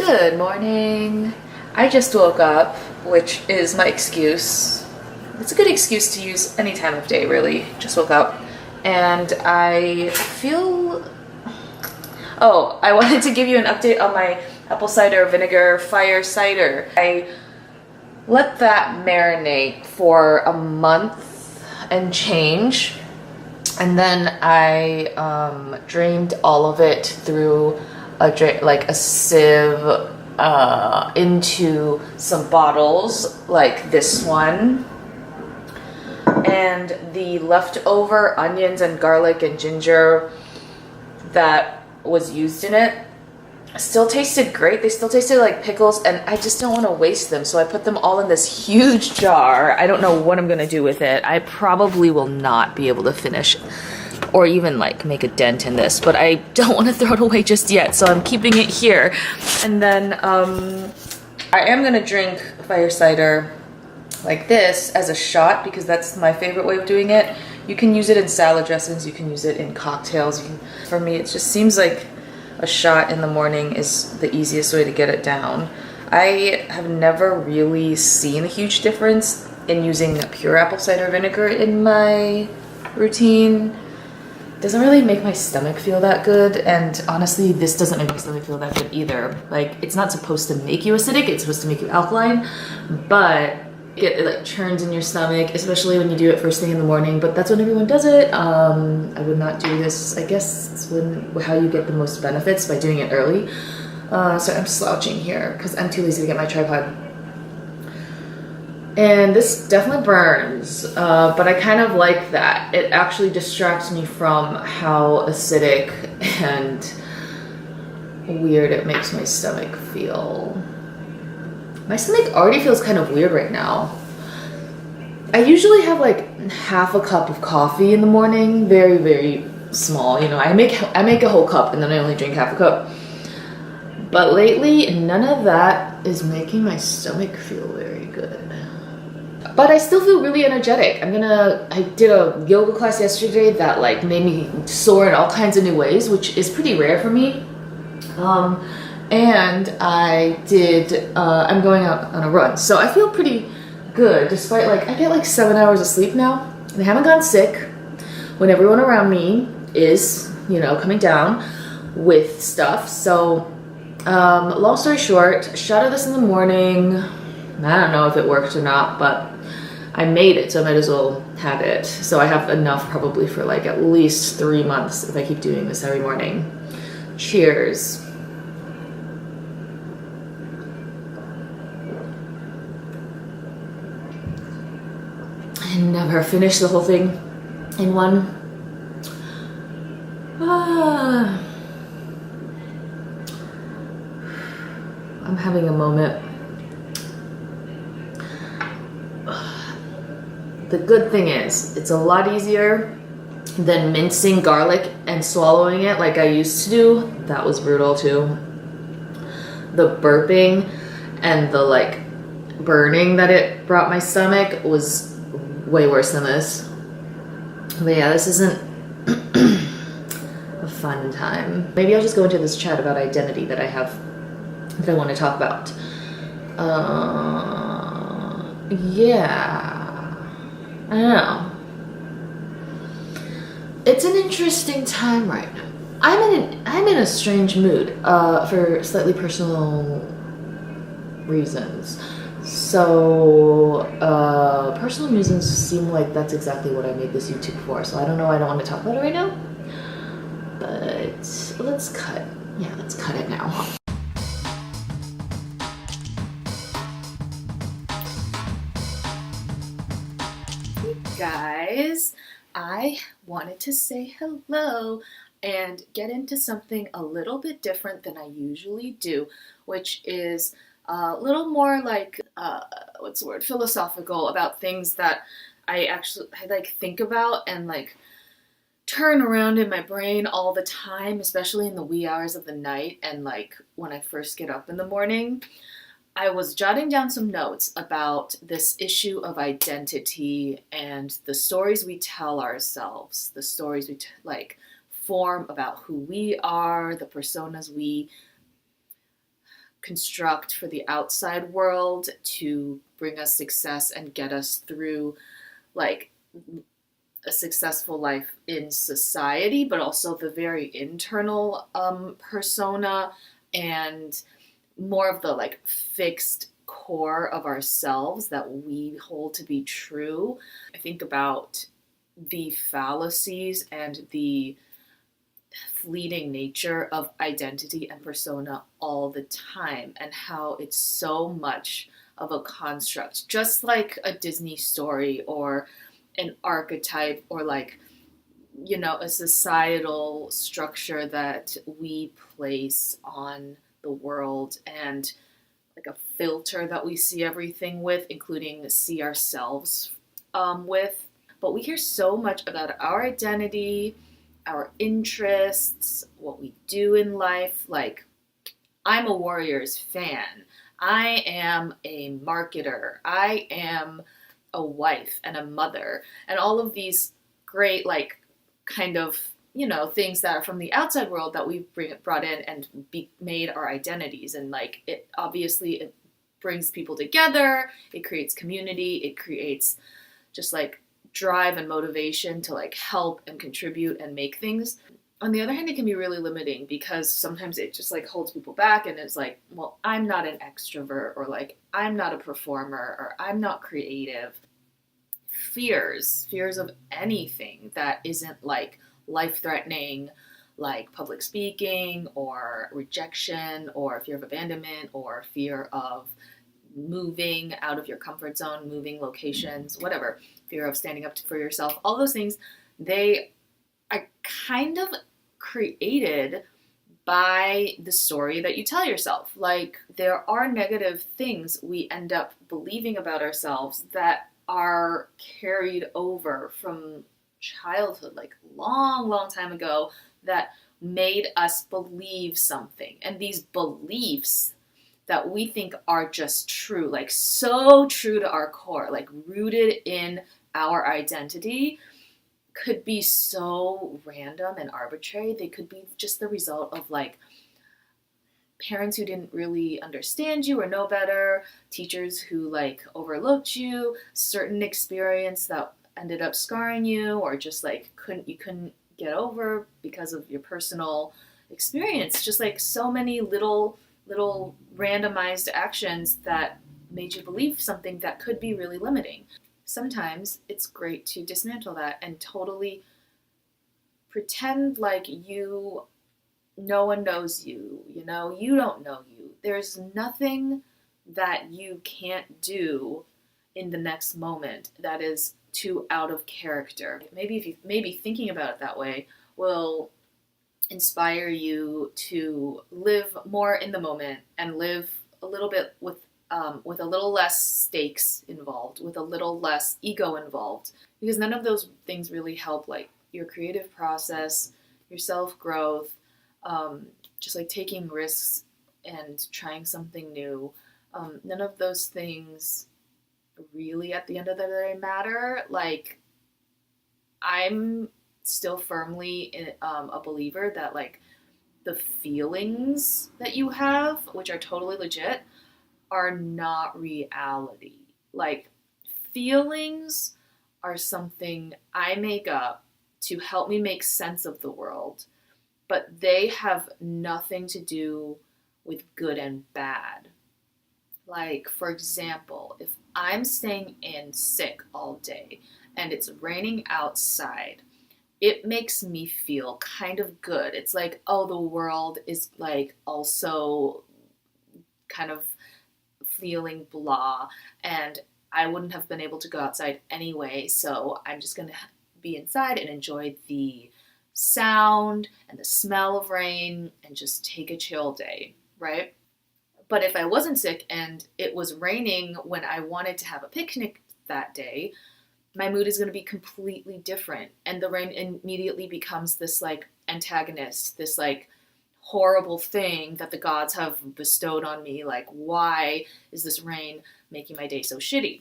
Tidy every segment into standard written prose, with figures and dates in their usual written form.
Good morning. I just woke up, which is my excuse. It's a good excuse to use any time of day, really. Just woke up. And I feel... Oh, I wanted to give you an update on my apple cider vinegar fire cider. I let that marinate for a month and change. And then I drained all of it through a sieve into some bottles like this one. And the leftover onions and garlic and ginger that was used in it still tasted great. They still tasted like pickles, and I just don't want to waste them. So I put them all in this huge jar. I don't know what I'm going to do with it. I probably will not be able to finish or even like make a dent in this, but I don't want to throw it away just yet, so I'm keeping it here. And then I am gonna drink fire cider like this as a shot because that's my favorite way of doing it. You can use it in salad dressings, you can use it in cocktails. For me, it just seems like a shot in the morning is the easiest way to get it down. I have never really seen a huge difference in using pure apple cider vinegar in my routine. Doesn't really make my stomach feel that good, and honestly this doesn't make my stomach feel that good either. Like, it's not supposed to make you acidic, it's supposed to make you alkaline, but it like churns in your stomach, especially when you do it first thing in the morning. But that's when everyone does it. I would not do this. I guess it's how you get the most benefits, by doing it early. So I'm slouching here because I'm too lazy to get my tripod. And this definitely burns, but I kind of like that. It actually distracts me from how acidic and weird it makes my stomach feel. My stomach already feels kind of weird right now. I usually have like half a cup of coffee in the morning, very, very small. You know, I make a whole cup and then I only drink half a cup. But lately, none of that is making my stomach feel very good. But I still feel really energetic. I did a yoga class yesterday that like made me soar in all kinds of new ways, which is pretty rare for me. And I'm going out on a run. So I feel pretty good, despite I get like 7 hours of sleep now. And I haven't gotten sick when everyone around me is, coming down with stuff. So, long story short, shot of this in the morning. I don't know if it worked or not, but I made it, so I might as well have it. So I have enough probably for like at least 3 months if I keep doing this every morning. Cheers. I never finished the whole thing in one. I'm having a moment. The good thing is, it's a lot easier than mincing garlic and swallowing it like I used to do. That was brutal too. The burping and the burning that it brought my stomach was way worse than this. But yeah, this isn't a fun time. Maybe I'll just go into this chat about identity that I want to talk about. Yeah. I don't know. It's an interesting time right now. I'm in a strange mood for slightly personal reasons. So personal reasons seem like that's exactly what I made this YouTube for. So I don't know. I don't want to talk about it right now. But let's cut. Yeah, let's cut it now. Guys, I wanted to say hello and get into something a little bit different than I usually do, which is a little more philosophical about things that I think about and turn around in my brain all the time, especially in the wee hours of the night and when I first get up in the morning. I was jotting down some notes about this issue of identity and the stories we tell ourselves, the stories we form about who we are, the personas we construct for the outside world to bring us success and get us through like a successful life in society, but also the very internal persona and more of the like fixed core of ourselves that we hold to be true. I think about the fallacies and the fleeting nature of identity and persona all the time, and how it's so much of a construct, just like a Disney story or an archetype, or like, you know, a societal structure that we place on the world, and like a filter that we see everything with, including see ourselves with. But we hear so much about our identity, our interests, what we do in life. Like, I'm a Warriors fan. I am a marketer. I am a wife and a mother. And all of these great, like, kind of, you know, things that are from the outside world that we've brought in and made our identities. And, like, it obviously it brings people together. It creates community. It creates just, like, drive and motivation to like help and contribute and make things. On the other hand, it can be really limiting because sometimes it just like holds people back, and it's like, well, I'm not an extrovert, or like I'm not a performer, or I'm not creative. Fears of anything that isn't like life-threatening, like public speaking or rejection or fear of abandonment or fear of moving out of your comfort zone, moving locations, whatever, fear of standing up for yourself, all those things, they are kind of created by the story that you tell yourself. Like, there are negative things we end up believing about ourselves that are carried over from childhood, like long time ago, that made us believe something. And these beliefs that we think are just true, like so true to our core, like rooted in our identity, could be so random and arbitrary. They could be just the result of like parents who didn't really understand you or know better, teachers who like overlooked you, certain experience that ended up scarring you, or just like you couldn't get over because of your personal experience. Just like so many little randomized actions that made you believe something that could be really limiting. Sometimes it's great to dismantle that and totally pretend like no one knows you, you know, you don't know you. There's nothing that you can't do in the next moment that is too out of character. Maybe thinking about it that way will inspire you to live more in the moment and live a little bit with a little less stakes involved, with a little less ego involved, because none of those things really help like your creative process, your self-growth, just like taking risks and trying something new. None of those things really at the end of the day matter. Like, I'm still firmly a believer that like the feelings that you have, which are totally legit, are not reality. Like, feelings are something I make up to help me make sense of the world, but they have nothing to do with good and bad. Like, for example, if I'm staying in sick all day and it's raining outside, it makes me feel kind of good. It's like, oh, the world is like also kind of feeling blah, and I wouldn't have been able to go outside anyway, so I'm just gonna be inside and enjoy the sound and the smell of rain and just take a chill day, right? But if I wasn't sick and it was raining when I wanted to have a picnic that day, my mood is going to be completely different. And the rain immediately becomes this like antagonist, this like horrible thing that the gods have bestowed on me. Like, why is this rain making my day so shitty?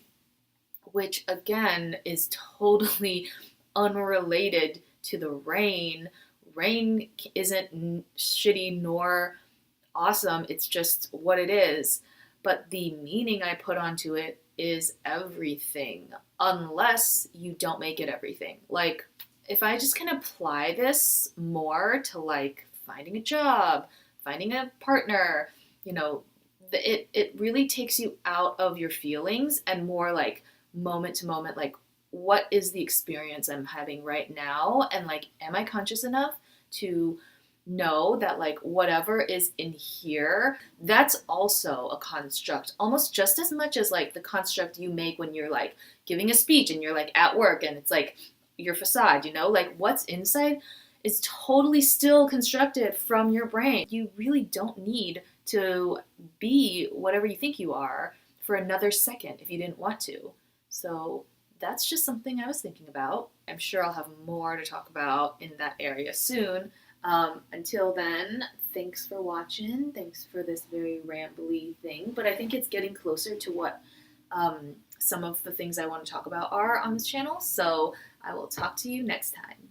Which again is totally unrelated to the rain. Rain isn't shitty nor awesome. It's just what it is. But the meaning I put onto it is everything, unless you don't make it everything. Like, if I just can apply this more to like finding a job, finding a partner, you know, it really takes you out of your feelings and more like moment to moment, like what is the experience I'm having right now, and like am I conscious enough to know that like whatever is in here, that's also a construct almost just as much as like the construct you make when you're like giving a speech and you're like at work and it's like your facade, you know, like what's inside is totally still constructed from your brain. You really don't need to be whatever you think you are for another second if you didn't want to. So that's just something I was thinking about. I'm sure I'll have more to talk about in that area soon. Until then, thanks for watching. Thanks for this very rambly thing, but I think it's getting closer to what some of the things I want to talk about are on this channel. So I will talk to you next time.